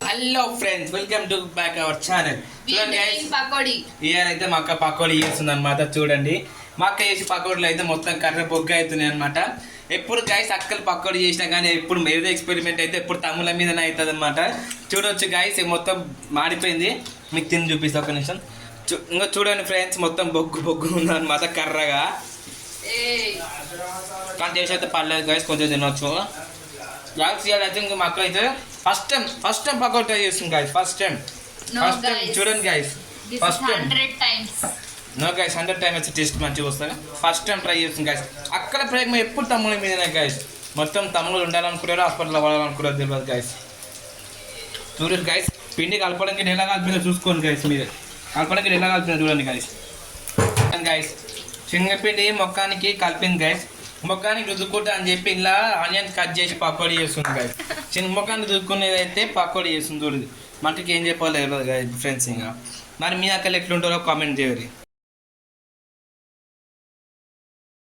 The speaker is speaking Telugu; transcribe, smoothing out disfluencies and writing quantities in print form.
Hello friends, welcome to back our channel. చూడండి గైస్, ఇయర్ అయితే మా అక్క పకోడీ చేస్తుంది అనమాట. చూడండి, మా అక్క చేసి పకోడీలు అయితే మొత్తం కర్ర బొగ్గ అవుతున్నాయి అనమాట. ఎప్పుడు గైస్ అక్కలు పకోడీ చేసినా కానీ ఎప్పుడు ఏదో ఎక్స్పెరిమెంట్ అయితే ఎప్పుడు తమ్ముల మీదనే అవుతుంది అనమాట. చూడొచ్చు గైస్, మొత్తం మాడిపోయింది. మీకు తిని చూపిస్తా ఒక నిమిషం. ఇంకా చూడండి ఫ్రెండ్స్, మొత్తం బొగ్గు బొగ్గు ఉందన్నమాట కర్రగా. కానీ చేసి అయితే పర్లేదు గైస్, కొంచెం తినొచ్చు. గాయస్ ఇవాళ అయితే ఇంకా మా అక్క అయితే ఫస్ట్ టైం పకోడీ ట్రై చేస్తుంది గైస్. ఫస్ట్ టైం చూడండి guys, first time. No guys, 100 time వచ్చి టేస్ట్ మంచిగా వస్తుంది. ఫస్ట్ టైం ట్రై చేస్తుంది గైస్. అక్కడ ప్రేమ ఎప్పుడు తమ్ముళ్ళ మీదనే గైస్. మొత్తం తమ్ముళ్ళు ఉండాలనుకున్నారు, హాస్పిటల్లో పడాలనుకున్నారు తెలియదు గైస్. చూడండి గైస్, పిండి కలపడానికి ఎలా కలిపినా చూసుకోండి గైస్. మీరు కలపడానికి ఎలా కలిపినా చూడండి గైస్. గైస్ శనగపిండి మొక్కానికి కలిపింది గైస్. మొక్కానికి రుద్దుకుంటా అని చెప్పి ఇలా ఆనియన్ కట్ చేసి పకోడీ చేస్తుంది గైస్. మొక్కానికి రుద్దుకునేది అయితే పకోడీ చేస్తుంది. చూడండి, మనకి ఏం చెప్పాలి గైస్ ఫ్రెండ్స్. ఇంకా మరి మీ అక్కలు ఎట్లుంటారో కామెంట్ చేయరు.